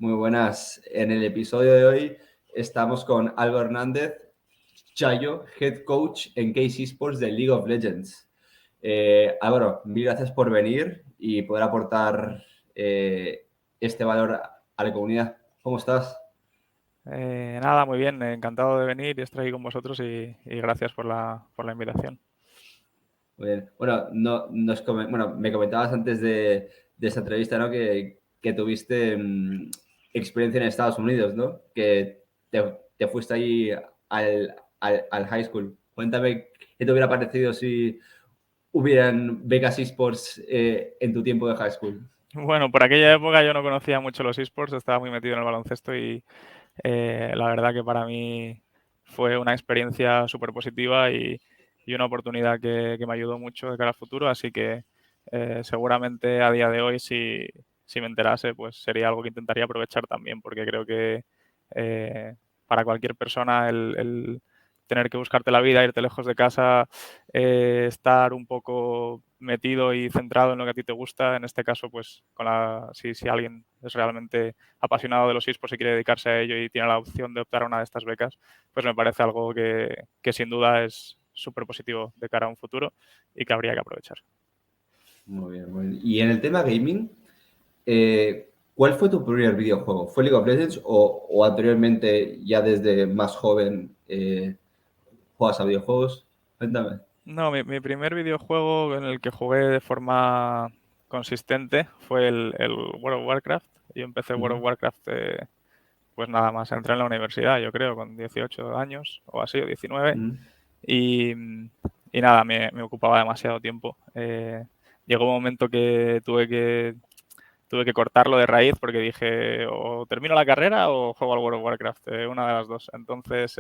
Muy buenas. En el episodio de hoy estamos con Álvaro Hernández, Chayo, Head Coach en Case Esports de League of Legends. Álvaro, mil gracias por venir y poder aportar este valor a la comunidad. ¿Cómo estás? Nada, muy bien, encantado de venir y estar aquí con vosotros y gracias por la invitación. Muy bien. Bueno, me comentabas antes de esta entrevista, ¿no? Que tuviste experiencia en Estados Unidos, ¿no? Que te fuiste ahí al high school. Cuéntame qué te hubiera parecido si hubieran becas esports en tu tiempo de high school. Bueno, por aquella época yo no conocía mucho los esports, estaba muy metido en el baloncesto y la verdad que para mí fue una experiencia súper positiva y una oportunidad que me ayudó mucho de cara al futuro, así que seguramente a día de hoy si me enterase pues sería algo que intentaría aprovechar también, porque creo que para cualquier persona el tener que buscarte la vida, irte lejos de casa, estar un poco metido y centrado en lo que a ti te gusta, en este caso pues si alguien es realmente apasionado de los esports y quiere dedicarse a ello y tiene la opción de optar a una de estas becas, pues me parece algo que sin duda es súper positivo de cara a un futuro y que habría que aprovechar. Muy bien, muy bien. Y en el tema gaming, ¿cuál fue tu primer videojuego? ¿Fue League of Legends o anteriormente, ya desde más joven, juegas a videojuegos? Cuéntame. No, mi primer videojuego en el que jugué de forma consistente fue el World of Warcraft. Yo empecé World of Ujú. Warcraft pues nada más, entré en la universidad, yo creo, con 18 años o así, o 19. Ujú. Y, y nada, me ocupaba demasiado tiempo. Llegó un momento que tuve que cortarlo de raíz porque dije o termino la carrera o juego al World of Warcraft, una de las dos. Entonces,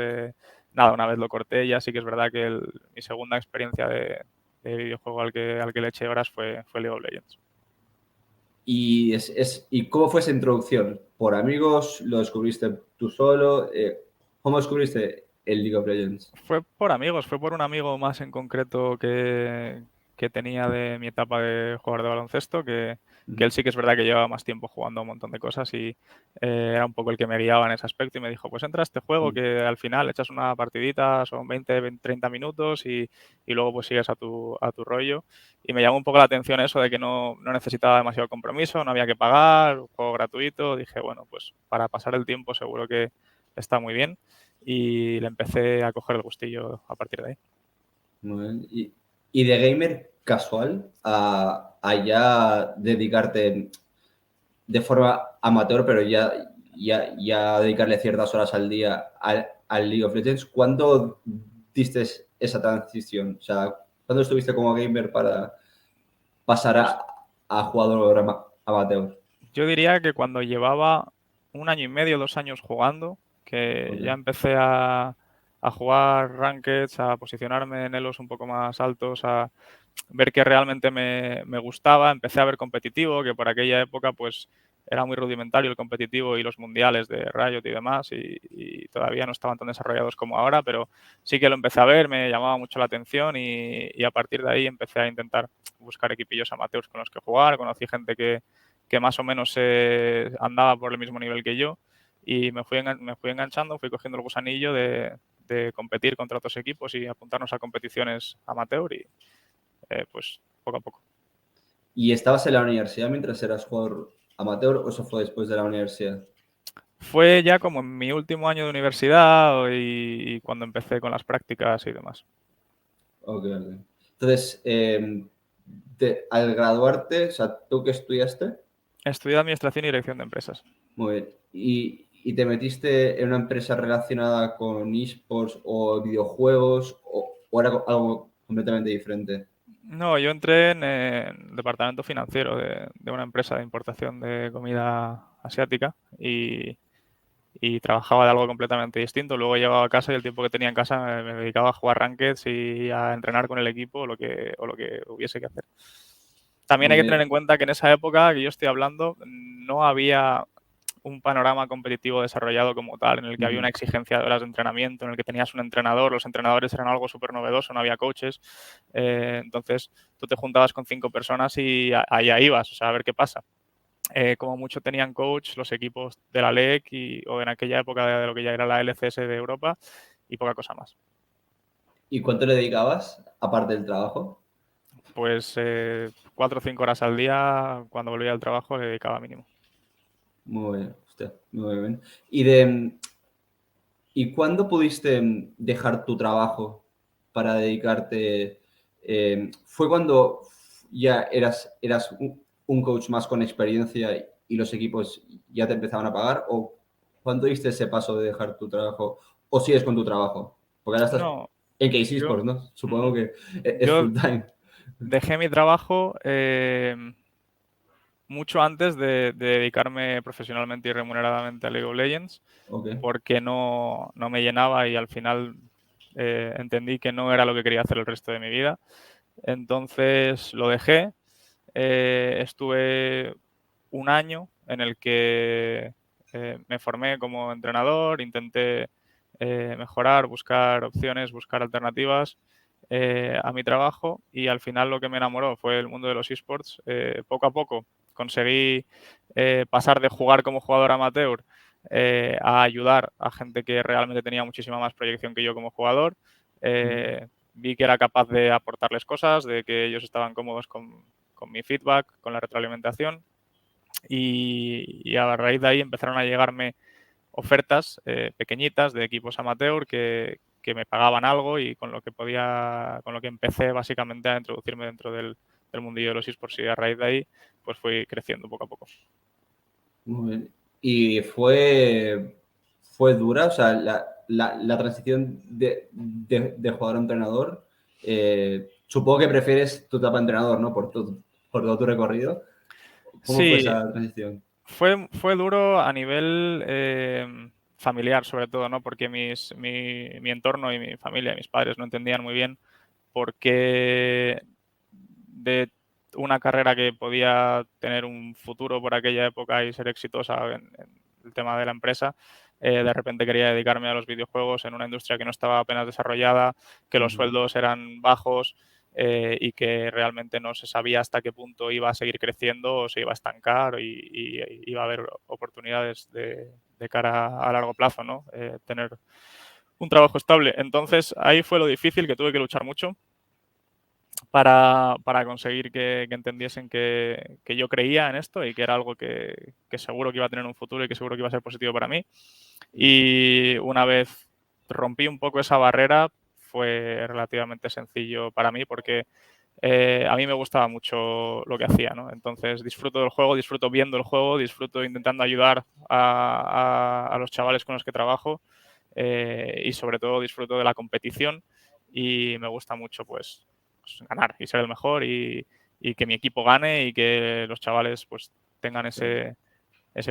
nada, una vez lo corté, ya sí que es verdad que mi segunda experiencia de videojuego al que le eché horas fue League of Legends. ¿Y cómo fue esa introducción? ¿Por amigos? ¿Lo descubriste tú solo? ¿Cómo descubriste el League of Legends? Fue por amigos, fue por un amigo más en concreto que tenía de mi etapa de jugador de baloncesto, que él Ujú. sí que es verdad que llevaba más tiempo jugando a un montón de cosas y era un poco el que me guiaba en ese aspecto y me dijo, pues entra a este juego Ujú. que al final echas una partidita, son 30 minutos y luego pues sigues a tu rollo. Y me llamó un poco la atención eso de que no necesitaba demasiado compromiso, no había que pagar, un juego gratuito. Dije, bueno, pues para pasar el tiempo seguro que está muy bien y le empecé a coger el gustillo a partir de ahí. Muy bien. ¿Y de gamer casual a ya dedicarte de forma amateur, pero ya dedicarle ciertas horas al día al League of Legends? ¿Cuándo diste esa transición? O sea, ¿cuándo estuviste como gamer para pasar Pues a jugador amateur? yo diría que cuando llevaba un año y medio, 2 años jugando, que Ok. ya empecé a jugar rankeds, a posicionarme en elos un poco más altos, a ver que realmente me gustaba, empecé a ver competitivo, que por aquella época pues era muy rudimentario el competitivo y los mundiales de Riot y demás, y todavía no estaban tan desarrollados como ahora, pero sí que lo empecé a ver, me llamaba mucho la atención y a partir de ahí empecé a intentar buscar equipillos amateurs con los que jugar, conocí gente que más o menos andaba por el mismo nivel que yo y me fui enganchando, fui cogiendo el gusanillo de competir contra otros equipos y apuntarnos a competiciones amateur y pues poco a poco. ¿Y estabas en la universidad mientras eras jugador amateur o eso fue después de la universidad? Fue ya como en mi último año de universidad y cuando empecé con las prácticas y demás. Ok, ok. Entonces, al graduarte, o sea, ¿tú qué estudiaste? Estudié Administración y Dirección de Empresas. Muy bien. ¿Y te metiste en una empresa relacionada con esports o videojuegos o era algo completamente diferente? No, yo entré en el departamento financiero de una empresa de importación de comida asiática y trabajaba de algo completamente distinto. Luego llegaba a casa y el tiempo que tenía en casa me dedicaba a jugar rankeds y a entrenar con el equipo o lo que hubiese que hacer. También hay Muy que tener en bien. cuenta que en esa época que yo estoy hablando no había un panorama competitivo desarrollado como tal, en el que había Ujú. una exigencia de horas de entrenamiento, en el que tenías un entrenador, los entrenadores eran algo súper novedoso, no había coaches, entonces tú te juntabas con 5 personas y allá ibas, o sea, a ver qué pasa. como mucho tenían coach los equipos de la LEC o en aquella época de lo que ya era la LCS de Europa y poca cosa más. ¿Y cuánto le dedicabas aparte del trabajo? Pues 4 o 5 horas al día, cuando volvía al trabajo le dedicaba mínimo. Muy bien, hostia, muy bien. ¿Y cuándo pudiste dejar tu trabajo para dedicarte? ¿Fue cuando ya eras un coach más con experiencia y los equipos ya te empezaban a pagar? ¿O cuándo diste ese paso de dejar tu trabajo? ¿O sigues con tu trabajo? Porque ahora estás No, en Case yo, Esports, ¿no? ujú. Supongo que es Yo full time. dejé mi trabajo mucho antes de dedicarme profesionalmente y remuneradamente a League of Legends, Ok. porque no me llenaba y al final entendí que no era lo que quería hacer el resto de mi vida. Entonces lo dejé. Estuve un año en el que me formé como entrenador, intenté mejorar, buscar opciones, buscar alternativas a mi trabajo y al final lo que me enamoró fue el mundo de los esports. Poco a poco conseguí pasar de jugar como jugador amateur a ayudar a gente que realmente tenía muchísima más proyección que yo como jugador. Vi que era capaz de aportarles cosas, de que ellos estaban cómodos con mi feedback, con la retroalimentación y a raíz de ahí empezaron a llegarme ofertas pequeñitas de equipos amateur que me pagaban algo y con lo que empecé básicamente a introducirme dentro del mundillo de los esports y a raíz de ahí pues fui creciendo poco a poco. Muy bien. ¿Y fue dura? O sea, la transición de jugador a entrenador. Supongo que prefieres tu etapa de entrenador, ¿no? Por todo tu recorrido. ¿Cómo fue Sí, esa transición? fue duro a nivel familiar sobre todo, ¿no? Porque mi entorno y mi familia, mis padres no entendían muy bien por qué de una carrera que podía tener un futuro por aquella época y ser exitosa en el tema de la empresa, de repente quería dedicarme a los videojuegos en una industria que no estaba apenas desarrollada, que los Ujú. sueldos eran bajos y que realmente no se sabía hasta qué punto iba a seguir creciendo o se iba a estancar y iba a haber oportunidades de cara a largo plazo, ¿no? Tener un trabajo estable. Entonces ahí fue lo difícil, que tuve que luchar mucho para conseguir que entendiesen que yo creía en esto y que era algo que seguro que iba a tener un futuro y que seguro que iba a ser positivo para mí. Y una vez rompí un poco esa barrera, fue relativamente sencillo para mí porque a mí me gustaba mucho lo que hacía, ¿no? Entonces disfruto del juego, disfruto viendo el juego, disfruto intentando ayudar a los chavales con los que trabajo y sobre todo disfruto de la competición y me gusta mucho pues ganar y ser el mejor y que mi equipo gane y que los chavales pues tengan ese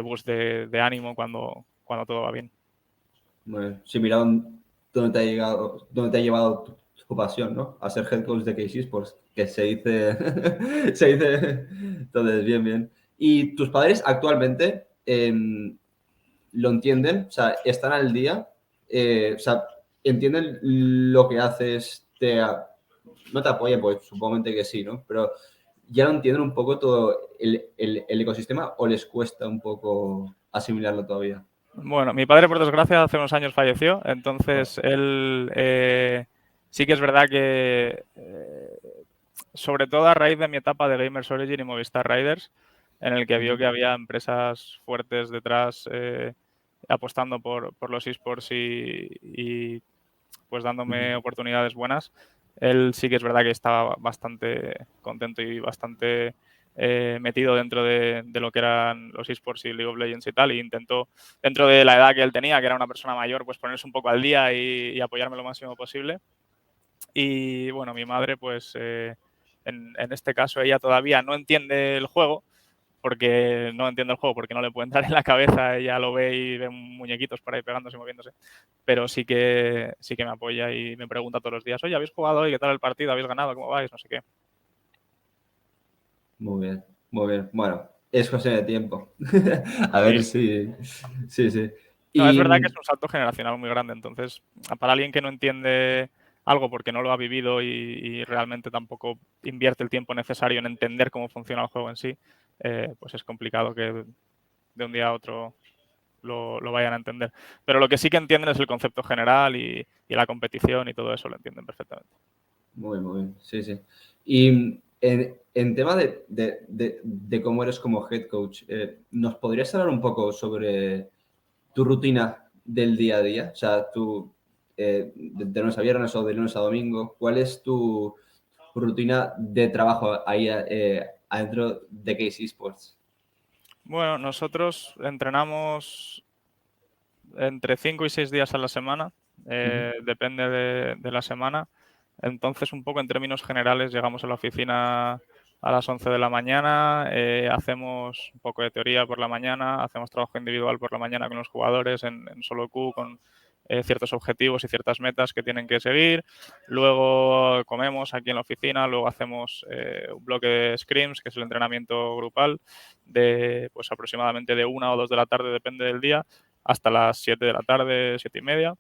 boost de ánimo cuando todo va bien. Bueno, sí, mira dónde te ha llegado, dónde te ha llevado tu pasión, ¿no? A ser head coach de Case Esports, que se dice, se dice, entonces, bien, bien. ¿Y tus padres actualmente lo entienden? O sea, ¿están al día? O sea, ¿entienden lo que haces? No te apoyan, pues supongo que sí, ¿no? Pero ya lo entienden un poco todo el ecosistema o les cuesta un poco asimilarlo todavía. Bueno, mi padre, por desgracia, hace unos años falleció, Oh. entonces él sí que es verdad que, sobre todo a raíz de mi etapa de Gamers Origin y Movistar Riders, en el que vio que había empresas fuertes detrás apostando por los esports y pues dándome oportunidades buenas, él sí que es verdad que estaba bastante contento y bastante metido dentro de lo que eran los esports y League of Legends y tal, e intentó, dentro de la edad que él tenía, que era una persona mayor, pues ponerse un poco al día y apoyarme lo máximo posible. Y bueno, mi madre, pues en este caso ella todavía no entiende el juego, porque no entiende el juego, porque no le puede entrar en la cabeza, ella lo ve y ve muñequitos por ahí pegándose y moviéndose, pero sí que me apoya y me pregunta todos los días, oye, ¿habéis jugado hoy? ¿Qué tal el partido? ¿Habéis ganado? ¿Cómo vais? No sé qué. Muy bien, muy bien. Bueno, es cuestión de tiempo. A Sí. ver si. Sí, sí. No, es Y verdad que es un salto generacional muy grande, entonces para alguien que no entiende algo porque no lo ha vivido y realmente tampoco invierte el tiempo necesario en entender cómo funciona el juego en sí, pues es complicado que de un día a otro lo vayan a entender. Pero lo que sí que entienden es el concepto general y la competición y todo eso lo entienden perfectamente. Muy bien, sí, sí. Y en tema de cómo eres como head coach, ¿nos podrías hablar un poco sobre tu rutina del día a día? O sea, tú, de lunes a viernes o de lunes a domingo, ¿cuál es tu rutina de trabajo ahí adentro de Case Esports? Bueno, nosotros entrenamos entre 5 y 6 días a la semana, depende de la semana. Entonces, un poco en términos generales, llegamos a la oficina a las 11 de la mañana, hacemos un poco de teoría por la mañana, hacemos trabajo individual por la mañana con los jugadores en solo queue con ciertos objetivos y ciertas metas que tienen que seguir. Luego comemos aquí en la oficina, luego hacemos un bloque de scrims, que es el entrenamiento grupal, de pues aproximadamente de 1 o 2 de la tarde, depende del día, hasta las 7 de la tarde, 7:30.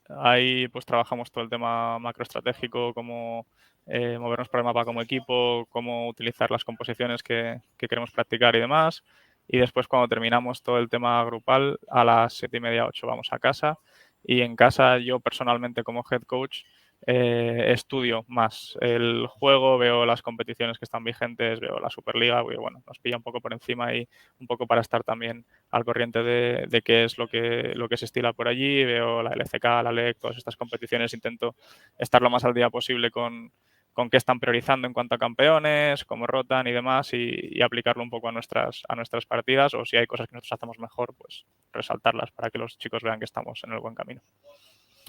Ahí pues trabajamos todo el tema macroestratégico, cómo movernos por el mapa como equipo, cómo utilizar las composiciones que queremos practicar y demás. Y después cuando terminamos todo el tema grupal, a las 7:30, 8 vamos a casa. Y en casa yo personalmente como head coach estudio más el juego, veo las competiciones que están vigentes, veo la Superliga, porque bueno, nos pilla un poco por encima y un poco para estar también al corriente de qué es lo que se estila por allí, veo la LCK, la LEC, todas estas competiciones, intento estar lo más al día posible con qué están priorizando en cuanto a campeones, cómo rotan y demás, y aplicarlo un poco a nuestras partidas, o si hay cosas que nosotros hacemos mejor, pues resaltarlas para que los chicos vean que estamos en el buen camino.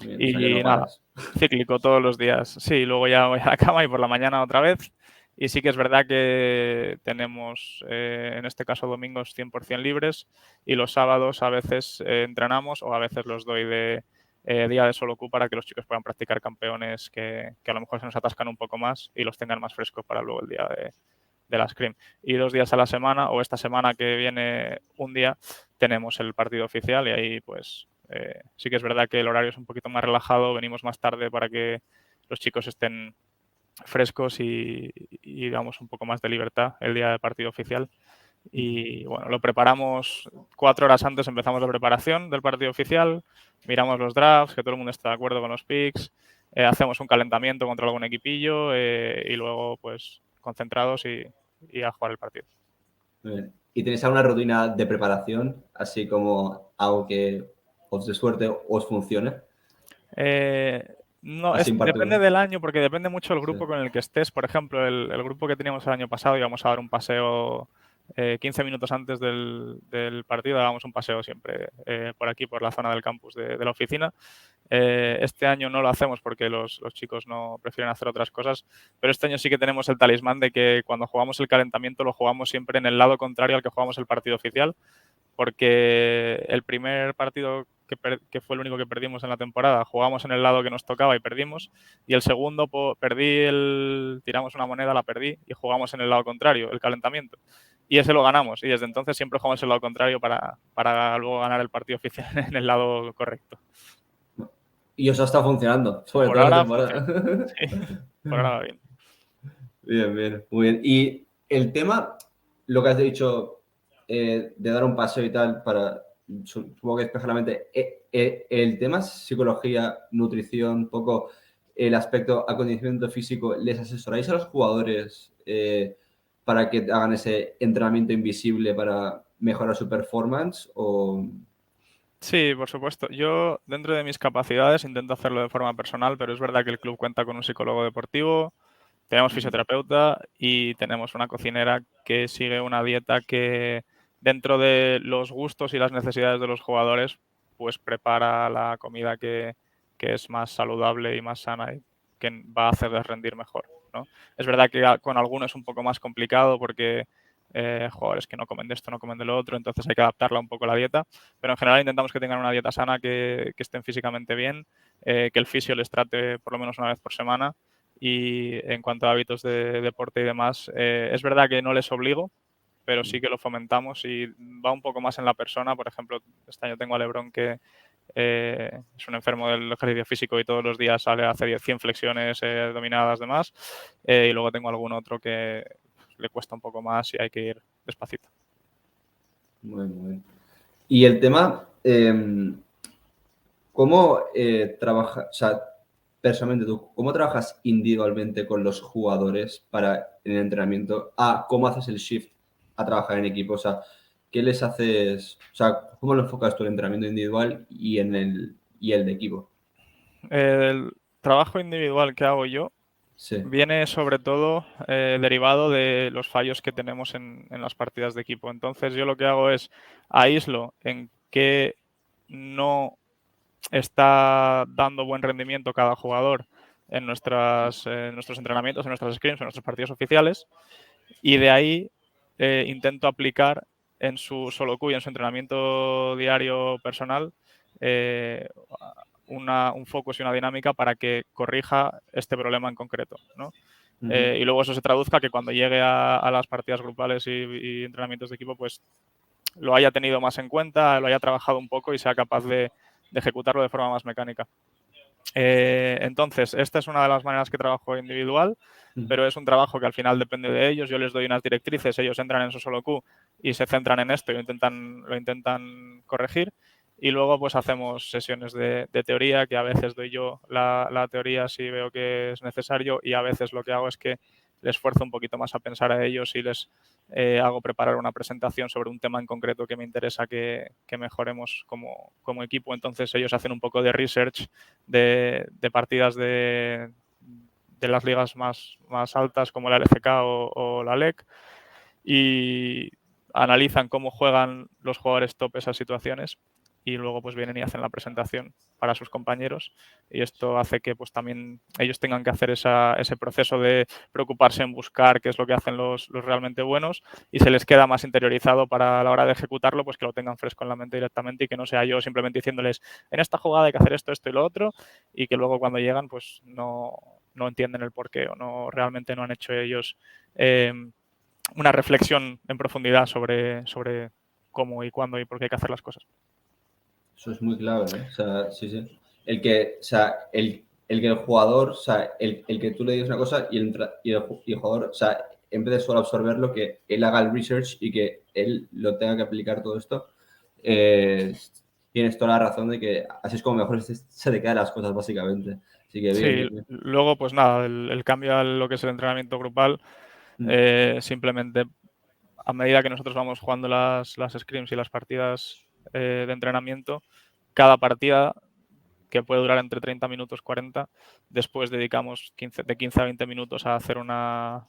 Bien, o sea que no Y nada, paras. cíclico todos los días. Sí, luego ya voy a la cama y por la mañana otra vez. Y sí que es verdad que tenemos, en este caso, domingos 100% libres y los sábados a veces entrenamos o a veces los doy de día de solo Q para que los chicos puedan practicar campeones que a lo mejor se nos atascan un poco más y los tengan más frescos para luego el día de la Scrim. Y 2 días a la semana o esta semana que viene un día tenemos el partido oficial y ahí pues sí que es verdad que el horario es un poquito más relajado, venimos más tarde para que los chicos estén frescos y damos un poco más de libertad el día del partido oficial. Y bueno, lo preparamos 4 horas antes, empezamos la preparación del partido oficial, miramos los drafts, que todo el mundo esté de acuerdo con los picks, hacemos un calentamiento contra algún equipillo y luego pues concentrados y a jugar el partido. Bien. ¿Y tenéis alguna rutina de preparación, así como algo que os dé suerte os funcione? No, Así en depende particular. del año porque depende mucho del Sí. grupo con el que estés. Por ejemplo, el grupo que teníamos el año pasado íbamos a dar un paseo 15 minutos antes del partido, dábamos un paseo siempre por aquí, por la zona del campus de la oficina. Este año no lo hacemos porque los chicos no prefieren hacer otras cosas, pero este año sí que tenemos el talismán de que cuando jugamos el calentamiento lo jugamos siempre en el lado contrario al que jugamos el partido oficial, porque el primer partido que fue el único que perdimos en la temporada, jugamos en el lado que nos tocaba y perdimos, y el segundo tiramos una moneda, la perdí y jugamos en el lado contrario, el calentamiento. Y ese lo ganamos, y desde entonces siempre jugamos en el lado contrario para luego ganar el partido oficial en el lado correcto. Y os ha estado funcionando, sobre Por todo la ahora funciona. temporada. Sí, por ahora va bien. Bien, bien, muy bien. Y el tema, lo que has dicho, de dar un paseo y tal, para, supongo que despejar la mente, el tema psicología, nutrición, un poco el aspecto acondicionamiento físico, ¿les asesoráis a los jugadores para que hagan ese entrenamiento invisible para mejorar su performance? O... Sí, por supuesto. Yo, dentro de mis capacidades, intento hacerlo de forma personal, pero es verdad que el club cuenta con un psicólogo deportivo, tenemos fisioterapeuta y tenemos una cocinera que sigue una dieta que, dentro de los gustos y las necesidades de los jugadores, pues prepara la comida que es más saludable y más sana y que va a hacerles rendir mejor, ¿no? Es verdad que con algunos es un poco más complicado porque jugadores que no comen de esto, no comen de lo otro, entonces hay que adaptarla un poco a la dieta, pero en general intentamos que tengan una dieta sana, que estén físicamente bien, que el fisio les trate por lo menos una vez por semana. Y en cuanto a hábitos de deporte y demás, es verdad que no les obligo, pero sí que lo fomentamos y va un poco más en la persona. Por ejemplo, este año tengo a Lebron que es un enfermo del ejercicio físico y todos los días sale a hacer 100 flexiones dominadas demás. Y luego tengo algún otro que le cuesta un poco más y hay que ir despacito. Muy bien. Y el tema, ¿cómo trabajas, o sea, personalmente tú, cómo trabajas individualmente con los jugadores para en el entrenamiento? ¿Cómo haces el shift a trabajar en equipo? O sea, ¿qué les haces? O sea, ¿cómo lo enfocas tú el entrenamiento individual y el de equipo? El trabajo individual que hago yo Sí. viene sobre todo derivado de los fallos que tenemos en las partidas de equipo. Entonces yo lo que hago es aíslo en qué no está dando buen rendimiento cada jugador en nuestros entrenamientos, en nuestras scrims, en nuestros partidos oficiales, y de ahí intento aplicar en su solo Q y en su entrenamiento diario personal eh, un focus y una dinámica para que corrija este problema en concreto, ¿no? Ujú. Y luego eso se traduzca que cuando llegue a las partidas grupales y entrenamientos de equipo, pues lo haya tenido más en cuenta, lo haya trabajado un poco y sea capaz de ejecutarlo de forma más mecánica. Entonces, esta es una de las maneras que trabajo individual, pero es un trabajo que al final depende de ellos. Yo les doy unas directrices, ellos entran en su solo Q y se centran en esto y lo intentan corregir. Y luego pues hacemos sesiones de teoría, que a veces doy yo la teoría si veo que es necesario, y a veces lo que hago es que les esfuerzo un poquito más a pensar a ellos y les hago preparar una presentación sobre un tema en concreto que me interesa que mejoremos como equipo. Entonces ellos hacen un poco de research de partidas de las ligas más altas como la LCK o la LEC, y analizan cómo juegan los jugadores top esas situaciones y luego pues vienen y hacen la presentación para sus compañeros, y esto hace que pues también ellos tengan que hacer ese proceso de preocuparse en buscar qué es lo que hacen los realmente buenos, y se les queda más interiorizado para la hora de ejecutarlo, pues que lo tengan fresco en la mente directamente y que no sea yo simplemente diciéndoles en esta jugada hay que hacer esto, esto y lo otro, y que luego cuando llegan pues no entienden el porqué o realmente no han hecho ellos eh, una reflexión en profundidad sobre cómo y cuándo y por qué hay que hacer las cosas. Eso es muy clave, ¿eh? O sea, sí, sí. O sea, el que el jugador, o sea, el que tú le digas una cosa y el jugador, o sea, en vez de solo absorberlo, que él haga el research y que él lo tenga que aplicar todo esto, eh, tienes toda la razón de que así es como mejor se te quedan las cosas, básicamente. Así que bien, Sí, bien, bien. luego pues nada, el cambio a lo que es el entrenamiento grupal, simplemente a medida que nosotros vamos jugando las scrims y las partidas de entrenamiento, cada partida, que puede durar entre 30 minutos 40, después dedicamos de 15 a 20 minutos a hacer una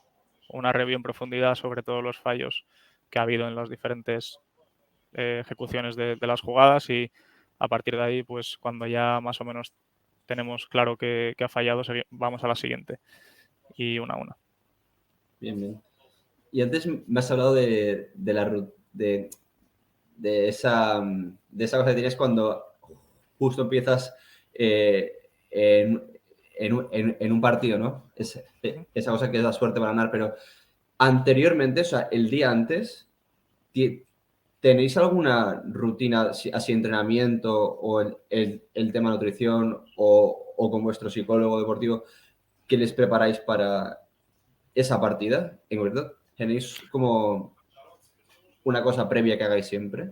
review en profundidad sobre todos los fallos que ha habido en las diferentes ejecuciones de las jugadas, y a partir de ahí, pues cuando ya más o menos tenemos claro que ha fallado, vamos a la siguiente y una a una. Bien, bien. Y antes me has hablado de esa cosa que tienes cuando justo empiezas en, en un partido, ¿no? Esa cosa que es la suerte para ganar, pero anteriormente, o sea, el día antes, ¿tenéis alguna rutina así entrenamiento o el tema nutrición o con vuestro psicólogo deportivo que les preparáis para esa partida en concreto? ¿Tenéis como una cosa previa que hagáis siempre?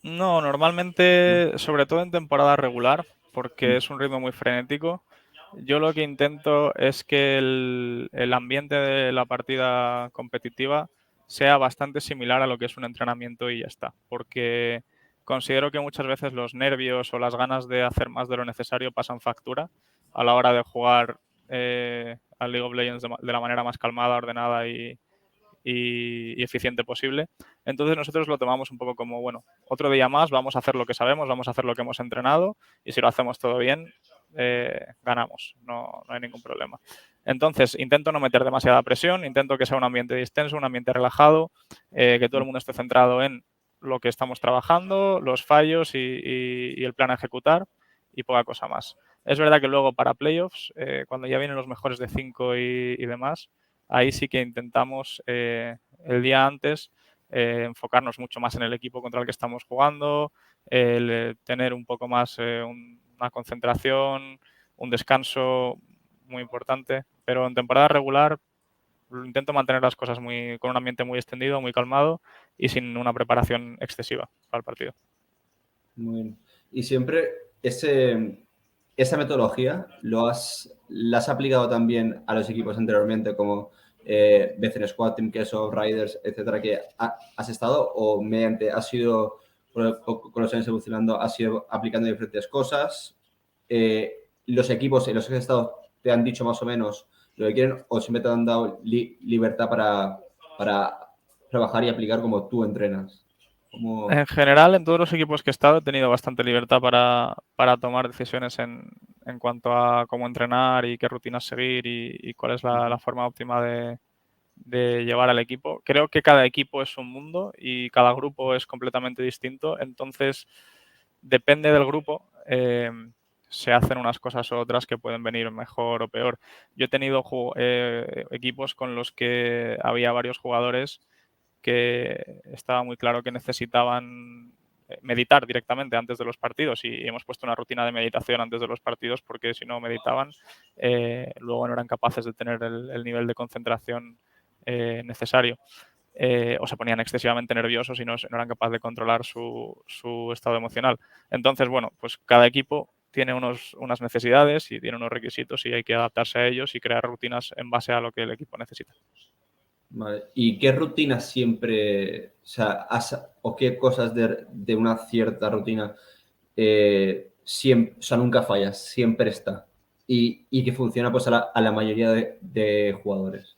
No, ¿No? normalmente, sobre todo en temporada regular, porque Mm. es un ritmo muy frenético, yo lo que intento es que el ambiente de la partida competitiva sea bastante similar a lo que es un entrenamiento y ya está, porque considero que muchas veces los nervios o las ganas de hacer más de lo necesario pasan factura a la hora de jugar al League of Legends de la manera más calmada, ordenada y eficiente posible. Entonces nosotros lo tomamos un poco como, bueno, otro día más, vamos a hacer lo que sabemos, vamos a hacer lo que hemos entrenado, y si lo hacemos todo bien, ganamos, no hay ningún problema. Entonces intento no meter demasiada presión, intento que sea un ambiente distenso, un ambiente relajado, que todo el mundo esté centrado en lo que estamos trabajando, los fallos y el plan a ejecutar, y poca cosa más. Es verdad que luego para playoffs, cuando ya vienen los mejores de 5 y demás, ahí sí que intentamos el día antes enfocarnos mucho más en el equipo contra el que estamos jugando, tener un poco más una concentración, un descanso muy importante, pero en temporada regular intento mantener las cosas con un ambiente muy extendido, muy calmado y sin una preparación excesiva para el partido. Muy bien. Y siempre esa metodología la has aplicado también a los equipos anteriormente, como BCN Squad, Team Queso, Riders, etcétera, que has estado, o mediante has sido, con los años evolucionando, has ido aplicando diferentes cosas. Los equipos en los que has estado te han dicho más o menos lo que quieren, o siempre te han dado libertad para trabajar y aplicar como tú entrenas. En general, en todos los equipos que he estado he tenido bastante libertad para tomar decisiones en cuanto a cómo entrenar y qué rutinas seguir y cuál es la forma óptima de llevar al equipo. Creo que cada equipo es un mundo y cada grupo es completamente distinto, entonces depende del grupo. Se hacen unas cosas u otras que pueden venir mejor o peor. Yo he tenido equipos con los que había varios jugadores que estaba muy claro que necesitaban meditar directamente antes de los partidos y hemos puesto una rutina de meditación antes de los partidos porque si no meditaban luego no eran capaces de tener el nivel de concentración necesario. O se ponían excesivamente nerviosos y no eran capaces de controlar su estado emocional. Entonces, bueno, pues cada equipo tiene unas necesidades y tiene unos requisitos y hay que adaptarse a ellos y crear rutinas en base a lo que el equipo necesita. Vale. ¿Y qué rutina siempre, o sea, o qué cosas de una cierta rutina siempre, o sea, nunca fallas, siempre está? Y que funciona pues a la mayoría de jugadores.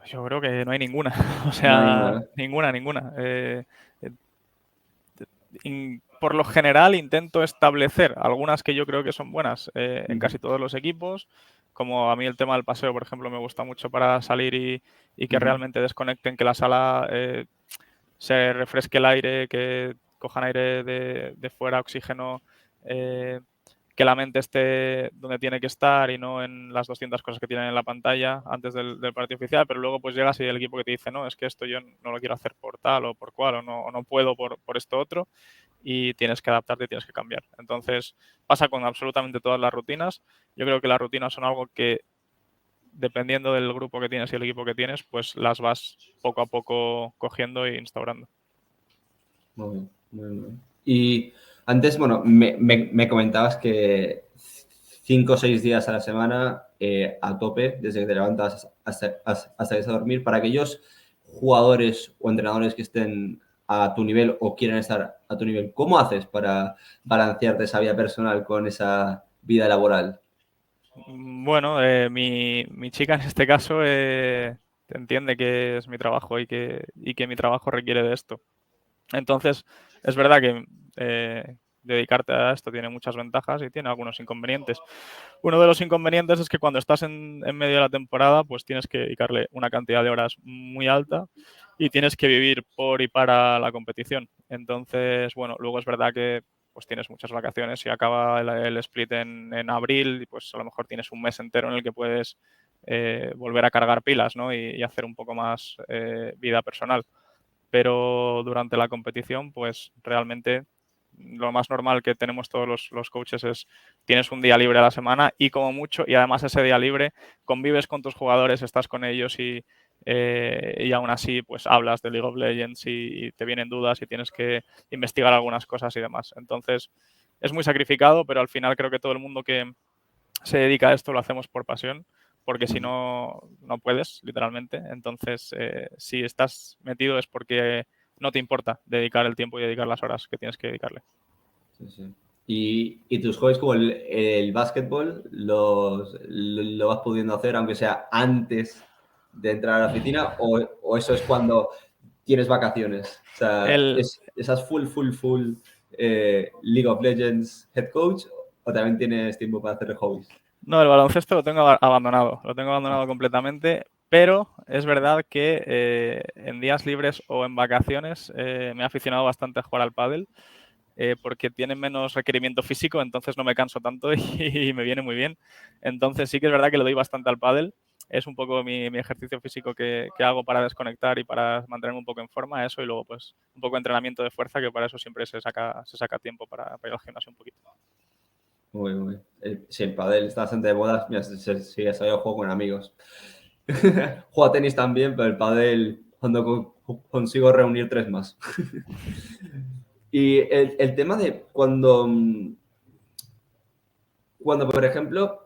Yo creo que no hay ninguna, o No hay ninguna, sea, ¿no? ninguna. Por lo general intento establecer algunas que yo creo que son buenas en casi todos los equipos, como a mí el tema del paseo, por ejemplo, me gusta mucho para salir y que realmente desconecten, que la sala se refresque el aire, que cojan aire de fuera, oxígeno, eh, que la mente esté donde tiene que estar y no en las 200 cosas que tienen en la pantalla antes del partido oficial, pero luego pues llegas y el equipo que te dice, no, es que esto yo no lo quiero hacer por tal o por cual o no puedo por esto otro y tienes que adaptarte y tienes que cambiar. Entonces pasa con absolutamente todas las rutinas. Yo creo que las rutinas son algo que dependiendo del grupo que tienes y el equipo que tienes, pues las vas poco a poco cogiendo e instaurando. Muy bien, muy bien. Y antes, bueno, me comentabas que 5 o 6 días a la semana a tope, desde que te levantas hasta que vas a dormir, para aquellos jugadores o entrenadores que estén a tu nivel o quieran estar a tu nivel, ¿cómo haces para balancearte esa vida personal con esa vida laboral? Bueno, mi chica en este caso entiende que es mi trabajo y que mi trabajo requiere de esto. Entonces, es verdad que dedicarte a esto tiene muchas ventajas y tiene algunos inconvenientes. Uno de los inconvenientes es que cuando estás en medio de la temporada, pues tienes que dedicarle una cantidad de horas muy alta y tienes que vivir por y para la competición. Entonces, bueno, luego es verdad que pues tienes muchas vacaciones y acaba el split en abril y pues a lo mejor tienes un mes entero en el que puedes volver a cargar pilas, ¿no? Y hacer un poco más vida personal, pero durante la competición, pues realmente lo más normal que tenemos todos los coaches es tienes un día libre a la semana y como mucho, y además ese día libre convives con tus jugadores, estás con ellos y aún así pues hablas de League of Legends y te vienen dudas y tienes que investigar algunas cosas y demás. Entonces es muy sacrificado, pero al final creo que todo el mundo que se dedica a esto lo hacemos por pasión, porque si no, no puedes, literalmente. Entonces, si estás metido es porque no te importa dedicar el tiempo y dedicar las horas que tienes que dedicarle. Sí, sí. Y tus hobbies como el básquetbol lo vas pudiendo hacer aunque sea antes de entrar a la oficina o eso es cuando tienes vacaciones. O sea, El, esas full League of Legends head coach o también tienes tiempo para hacer hobbies. no, el baloncesto lo tengo Ah, abandonado completamente, pero es verdad que en días libres o en vacaciones me he aficionado bastante a jugar al pádel. Porque tiene menos requerimiento físico, entonces no me canso tanto y me viene muy bien. Entonces sí que es verdad que le doy bastante al pádel. Es un poco mi ejercicio físico que hago para desconectar y para mantenerme un poco en forma, eso, y luego pues un poco de entrenamiento de fuerza, que para eso siempre se saca tiempo para ir al gimnasio un poquito. muy bien. Sí, el pádel está bastante de moda. Mira, si ya sabía, juego con amigos. Juego a tenis también, pero el pádel cuando consigo reunir 3 más. Y el tema de cuando por ejemplo,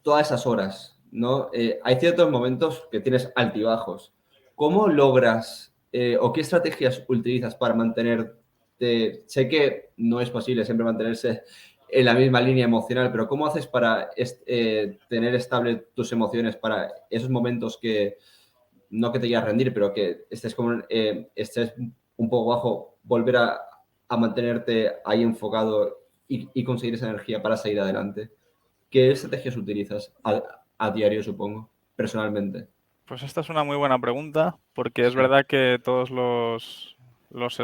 todas esas horas, ¿no? Hay ciertos momentos que tienes altibajos. ¿Cómo logras o qué estrategias utilizas para mantenerte? Sé que no es posible siempre mantenerse en la misma línea emocional, pero ¿cómo haces para tener estable tus emociones para esos momentos que no que te quieras rendir, pero que estés, estés un poco bajo, volver a mantenerte ahí enfocado y conseguir esa energía para seguir adelante? ¿Qué estrategias utilizas a diario, supongo, personalmente? Pues esta es una muy buena pregunta, porque es verdad que todos los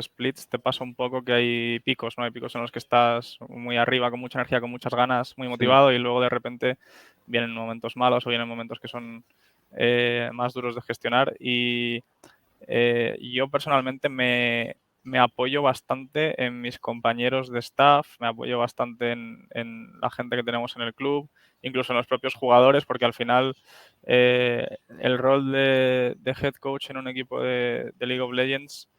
splits te pasa un poco que hay picos, ¿no? Hay picos en los que estás muy arriba, con mucha energía, con muchas ganas, muy Sí. motivado, y luego de repente vienen momentos malos o vienen momentos que son más duros de gestionar. Y yo personalmente me apoyo bastante en mis compañeros de staff, me apoyo bastante en la gente que tenemos en el club, incluso en los propios jugadores, porque al final el rol de head coach en un equipo de League of Legends,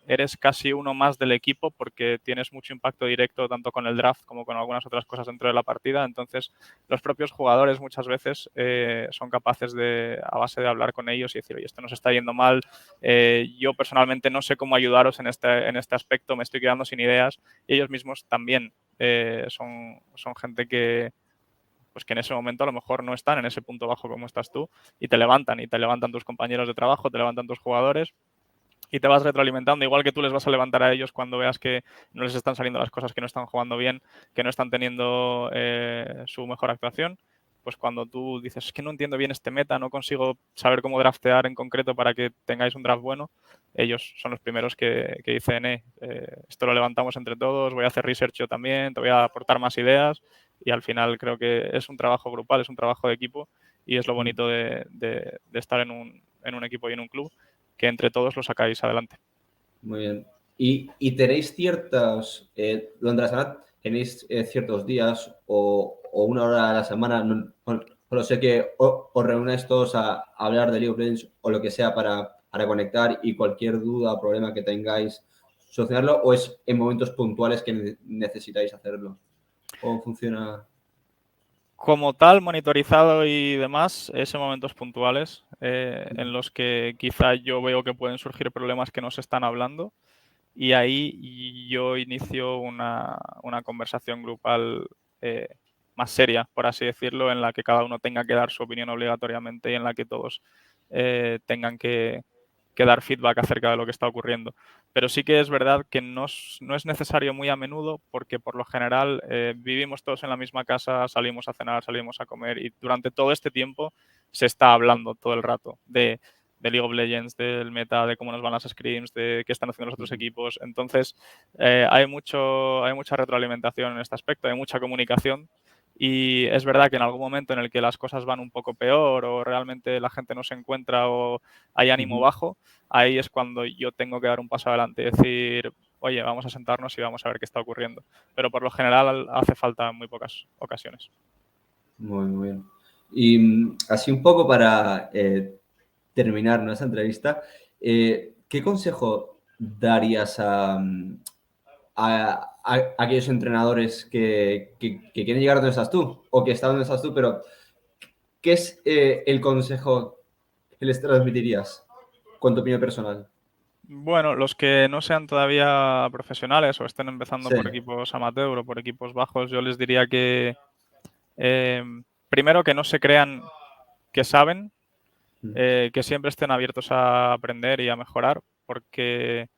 eres casi uno más del equipo porque tienes mucho impacto directo tanto con el draft como con algunas otras cosas dentro de la partida. Entonces, los propios jugadores muchas veces son capaces de, a base de hablar con ellos y decir, oye, esto nos está yendo mal, yo personalmente no sé cómo ayudaros en este aspecto, me estoy quedando sin ideas. Y ellos mismos también son gente que, pues que en ese momento a lo mejor no están en ese punto bajo como estás tú y te levantan tus compañeros de trabajo, te levantan tus jugadores y te vas retroalimentando, igual que tú les vas a levantar a ellos cuando veas que no les están saliendo las cosas, que no están jugando bien, que no están teniendo su mejor actuación. Pues cuando tú dices, es que no entiendo bien este meta, no consigo saber cómo draftear en concreto para que tengáis un draft bueno, ellos son los primeros que dicen, esto lo levantamos entre todos, voy a hacer research yo también, te voy a aportar más ideas, y al final creo que es un trabajo grupal, es un trabajo de equipo, y es lo bonito de estar en un equipo y en un club, que entre todos lo sacáis adelante. Muy bien. Y tenéis ciertos, durante la semana tenéis ciertos días o una hora a la semana, no sé que os reunáis todos a hablar de League of Legends o lo que sea para conectar y cualquier duda o problema que tengáis, solucionarlo, o es en momentos puntuales que necesitáis hacerlo. ¿Cómo funciona? Como tal, monitorizado y demás, es en momentos puntuales en los que quizá yo veo que pueden surgir problemas que no se están hablando, y ahí yo inicio una conversación grupal eh, más seria, por así decirlo, en la que cada uno tenga que dar su opinión obligatoriamente y en la que todos tengan que dar feedback acerca de lo que está ocurriendo. Pero sí que es verdad que no es necesario muy a menudo porque por lo general vivimos todos en la misma casa, salimos a cenar, salimos a comer, y durante todo este tiempo se está hablando todo el rato de League of Legends, del meta, de cómo nos van las scrims, de qué están haciendo los otros equipos. Entonces, hay mucha retroalimentación en este aspecto, hay mucha comunicación, y es verdad que en algún momento en el que las cosas van un poco peor o realmente la gente no se encuentra o hay ánimo bajo, ahí es cuando yo tengo que dar un paso adelante y decir, oye, vamos a sentarnos y vamos a ver qué está ocurriendo. Pero por lo general hace falta en muy pocas ocasiones. Muy bien. Y así un poco para terminar nuestra entrevista, ¿qué consejo darías a aquellos entrenadores que quieren llegar a donde estás tú o que están donde estás tú, pero qué es el consejo que les transmitirías con tu opinión personal? Bueno, los que no sean todavía profesionales o estén empezando Sí. por equipos amateur o por equipos bajos, yo les diría que eh, primero que no se crean que saben, que siempre estén abiertos a aprender y a mejorar, porque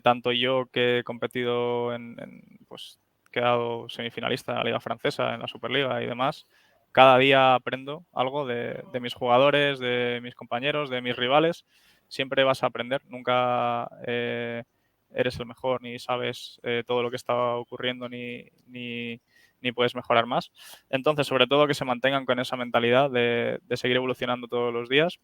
tanto yo que he competido pues he quedado semifinalista en la Liga Francesa, en la Superliga y demás, cada día aprendo algo de mis jugadores, de mis compañeros, de mis rivales. Siempre vas a aprender, nunca eres el mejor, ni sabes todo lo que está ocurriendo, ni puedes mejorar más. Entonces, sobre todo que se mantengan con esa mentalidad de seguir evolucionando todos los días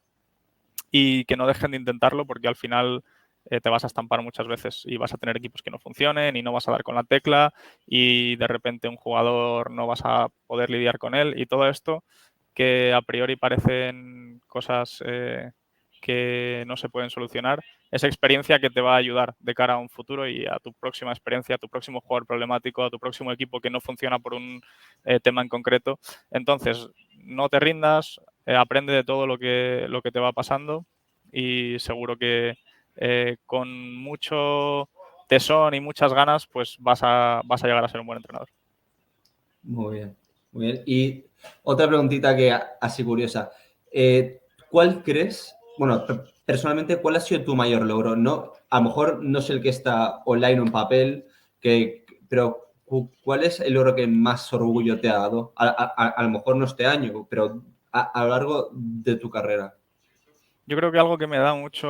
y que no dejen de intentarlo, porque al final te vas a estampar muchas veces y vas a tener equipos que no funcionen y no vas a dar con la tecla y de repente un jugador no vas a poder lidiar con él, y todo esto que a priori parecen cosas que no se pueden solucionar, es experiencia que te va a ayudar de cara a un futuro y a tu próxima experiencia, a tu próximo jugador problemático, a tu próximo equipo que no funciona por un tema en concreto. Entonces, no te rindas, aprende de todo lo que te va pasando y seguro que con mucho tesón y muchas ganas, pues vas a llegar a ser un buen entrenador. Muy bien, muy bien. Y otra preguntita que así curiosa. ¿Cuál crees, bueno, personalmente, cuál ha sido tu mayor logro? No, a lo mejor no es el que está online o en papel, pero ¿cuál es el logro que más orgullo te ha dado? A lo mejor no este año, pero a lo largo de tu carrera. Yo creo que algo que me da mucho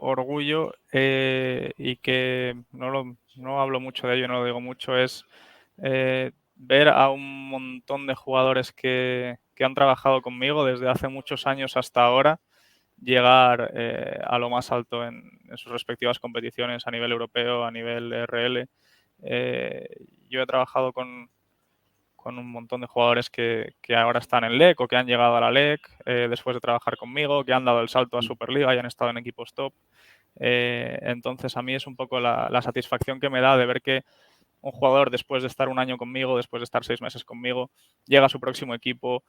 orgullo y que no hablo mucho de ello, no lo digo mucho, es ver a un montón de jugadores que han trabajado conmigo desde hace muchos años hasta ahora llegar a lo más alto en sus respectivas competiciones a nivel europeo, a nivel RL. Yo he trabajado con un montón de jugadores que ahora están en LEC o que han llegado a la LEC después de trabajar conmigo, que han dado el salto a Superliga y han estado en equipos top. Entonces, a mí es un poco la satisfacción que me da de ver que un jugador, después de estar un año conmigo, después de estar 6 meses conmigo, llega a su próximo equipo,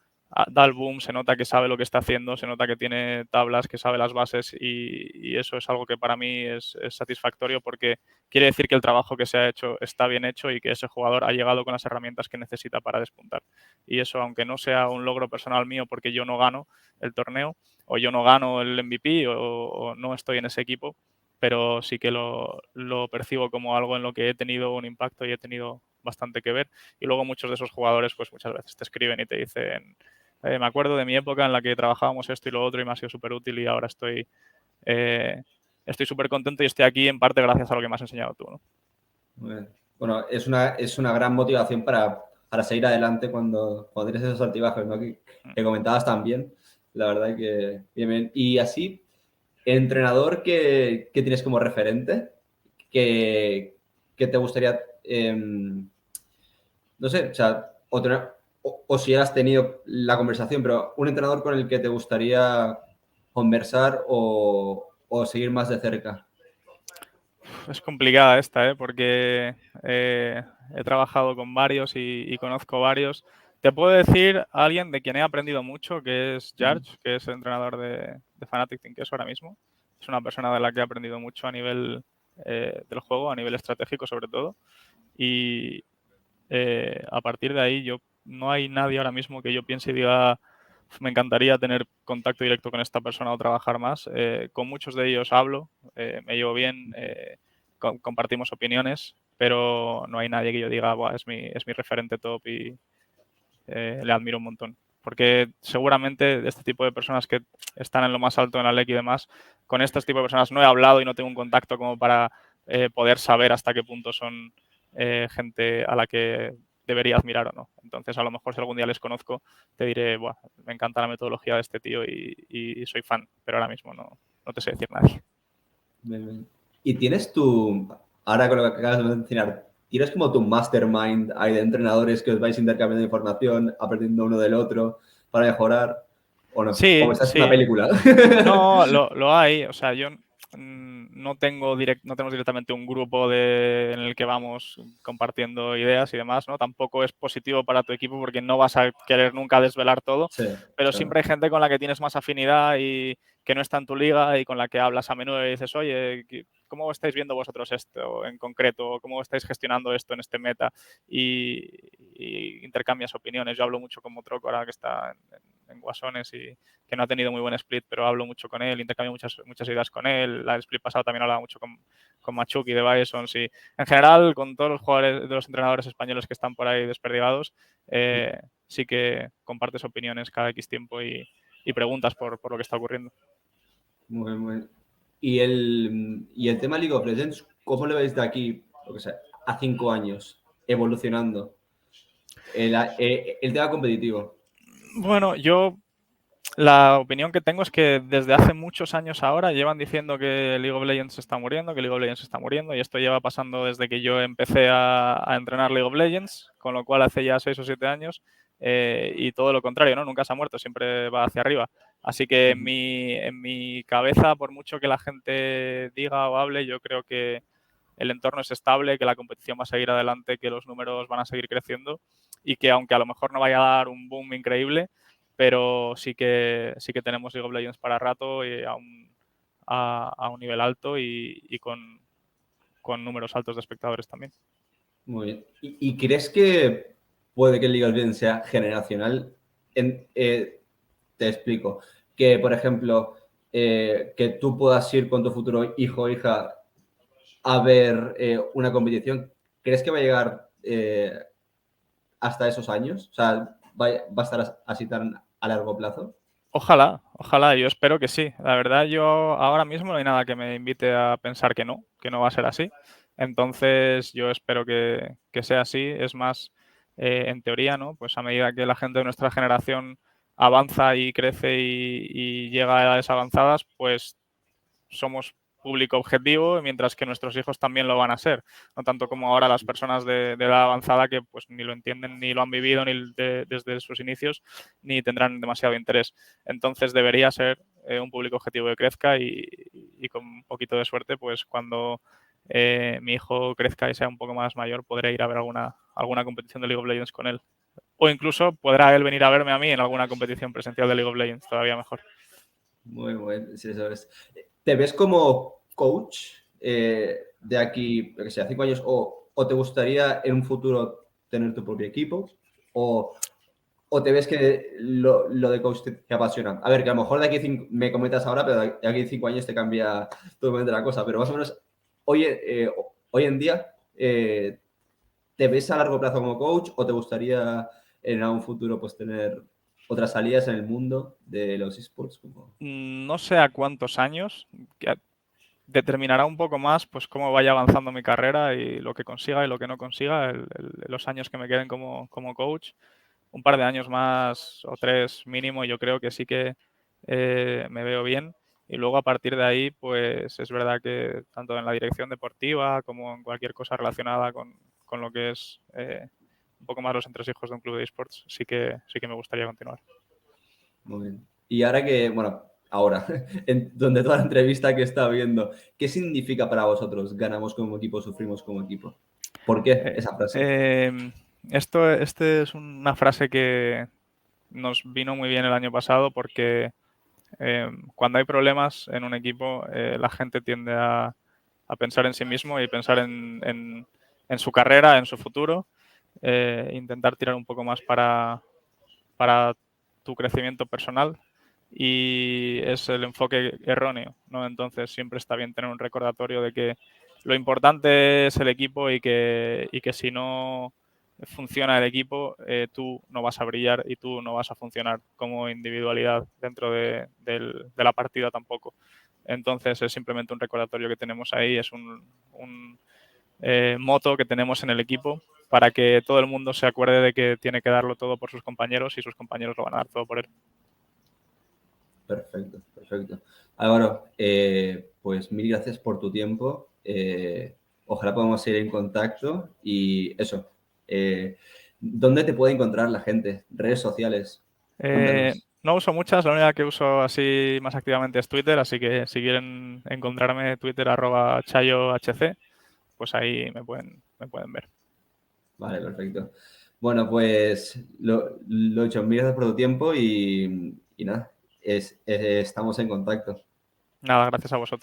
da el boom, se nota que sabe lo que está haciendo, se nota que tiene tablas, que sabe las bases y eso es algo que para mí es satisfactorio porque quiere decir que el trabajo que se ha hecho está bien hecho y que ese jugador ha llegado con las herramientas que necesita para despuntar. Y eso, aunque no sea un logro personal mío porque yo no gano el torneo o yo no gano el MVP o no estoy en ese equipo, pero sí que lo percibo como algo en lo que he tenido un impacto y he tenido bastante que ver. Y luego muchos de esos jugadores pues muchas veces te escriben y te dicen, me acuerdo de mi época en la que trabajábamos esto y lo otro y me ha sido súper útil y ahora estoy súper contento y estoy aquí en parte gracias a lo que me has enseñado tú, ¿no? Bueno, es una gran motivación para seguir adelante cuando tienes esos altibajos, ¿no? Que comentabas también. La verdad que bien, bien. Y así, entrenador que tienes como referente, que te gustaría, no sé, o sea, o si has tenido la conversación, pero un entrenador con el que te gustaría conversar o seguir más de cerca. Es complicada esta, porque he trabajado con varios y conozco varios. Te puedo decir a alguien de quien he aprendido mucho, que es Jarge, que es el entrenador de Fnatic Team, que es ahora mismo. Es una persona de la que he aprendido mucho a nivel del juego, a nivel estratégico sobre todo. Y a partir de ahí no hay nadie ahora mismo que yo piense y diga me encantaría tener contacto directo con esta persona o trabajar más. Con muchos de ellos hablo, me llevo bien, compartimos opiniones, pero no hay nadie que yo diga es mi referente top y le admiro un montón. Porque seguramente este tipo de personas que están en lo más alto en la LEC y demás, con este tipo de personas no he hablado y no tengo un contacto como para poder saber hasta qué punto son gente a la que debería admirar o no. Entonces, a lo mejor si algún día les conozco, te diré, Buah, me encanta la metodología de este tío y soy fan, pero ahora mismo no te sé decir nadie. Y tienes ahora con lo que acabas de mencionar, tienes como tu mastermind ahí de entrenadores que os vais intercambiando información, aprendiendo uno del otro para mejorar, ¿o no? ¿O Sí, esta es una sí. película? No, lo hay. O sea, yo no tenemos directamente un grupo en el que vamos compartiendo ideas y demás, ¿no? Tampoco es positivo para tu equipo porque no vas a querer nunca desvelar todo, Sí, pero claro. siempre hay gente con la que tienes más afinidad y que no está en tu liga y con la que hablas a menudo y dices, oye, ¿cómo estáis viendo vosotros esto en concreto? ¿Cómo estáis gestionando esto en este meta? Y intercambias opiniones. Yo hablo mucho con Motroco ahora que está en Guasones y que no ha tenido muy buen split, pero hablo mucho con él, intercambio muchas ideas con él. La split pasado también hablaba mucho con Machuki de Bisons y en general con todos los jugadores, de los entrenadores españoles que están por ahí desperdigados, sí que compartes opiniones cada X tiempo y preguntas por lo que está ocurriendo. Muy bien, muy bien. Y el tema League of Legends, ¿cómo lo veis de aquí, lo que sea, a 5 años, evolucionando? El tema competitivo. Bueno, la opinión que tengo es que desde hace muchos años ahora llevan diciendo que League of Legends está muriendo, que League of Legends está muriendo, y esto lleva pasando desde que yo empecé a entrenar League of Legends, con lo cual hace ya 6 o 7 años, y todo lo contrario, ¿no? Nunca se ha muerto, siempre va hacia arriba. Así que en mi cabeza, por mucho que la gente diga o hable, yo creo que el entorno es estable, que la competición va a seguir adelante, que los números van a seguir creciendo y que aunque a lo mejor no vaya a dar un boom increíble, pero sí que tenemos League of Legends para rato y a un nivel alto y con números altos de espectadores también. Muy bien. ¿Y crees que puede que el League of Legends sea generacional? Te explico. Que, por ejemplo, que tú puedas ir con tu futuro hijo o hija a ver una competición, ¿crees que va a llegar hasta esos años? O sea, ¿va a estar así tan a largo plazo? Ojalá, ojalá, yo espero que sí. La verdad, yo ahora mismo no hay nada que me invite a pensar que no va a ser así. Entonces, yo espero que sea así. Es más, en teoría, ¿no? Pues a medida que la gente de nuestra generación avanza y crece y llega a edades avanzadas, pues somos público objetivo, mientras que nuestros hijos también lo van a ser. No tanto como ahora las personas de edad avanzada que pues ni lo entienden, ni lo han vivido ni desde sus inicios, ni tendrán demasiado interés. Entonces debería ser un público objetivo que crezca y con un poquito de suerte, pues cuando mi hijo crezca y sea un poco más mayor, podré ir a ver alguna competición de League of Legends con él. O incluso podrá él venir a verme a mí en alguna competición presencial de League of Legends, todavía mejor. Muy bien, sí, eso es. ¿Te ves como coach de aquí, que sea, 5 años, o te gustaría en un futuro tener tu propio equipo? ¿O te ves que lo de coach te apasiona? A ver, que a lo mejor de aquí me comentas ahora, pero de aquí 5 años te cambia totalmente la cosa. Pero más o menos hoy en día, ¿te ves a largo plazo como coach o te gustaría en algún futuro pues tener otras salidas en el mundo de los esports? No sé a cuántos años, que determinará un poco más pues cómo vaya avanzando mi carrera y lo que consiga y lo que no consiga, los años que me queden como coach. Un par de años más o 3 mínimo, yo creo que sí que me veo bien. Y luego a partir de ahí, pues es verdad que tanto en la dirección deportiva como en cualquier cosa relacionada con lo que es un poco más los entresijos de un club de esports, sí que me gustaría continuar. Muy bien. Y ahora que, bueno, ahora, donde toda la entrevista que está viendo, ¿qué significa para vosotros ganamos como equipo, sufrimos como equipo? ¿Por qué Eh, esa frase? este es una frase que nos vino muy bien el año pasado porque cuando hay problemas en un equipo, la gente tiende a pensar en sí mismo y pensar en su carrera, en su futuro, intentar tirar un poco más para tu crecimiento personal y es el enfoque erróneo, ¿no? Entonces siempre está bien tener un recordatorio de que lo importante es el equipo y que si no funciona el equipo, tú no vas a brillar y tú no vas a funcionar como individualidad dentro de la partida tampoco. Entonces es simplemente un recordatorio que tenemos ahí, es un moto que tenemos en el equipo para que todo el mundo se acuerde de que tiene que darlo todo por sus compañeros y sus compañeros lo van a dar todo por él. Perfecto, perfecto. Álvaro, pues mil gracias por tu tiempo. Ojalá podamos seguir en contacto y eso. ¿Dónde te puede encontrar la gente? Redes sociales. Cuéntanos. No uso muchas, la única que uso así más activamente es Twitter, así que si quieren encontrarme Twitter @chayohc, pues ahí me pueden ver. Vale, perfecto. Bueno, pues lo dicho, mil gracias por tu tiempo y nada, estamos en contacto. Nada, gracias a vosotros.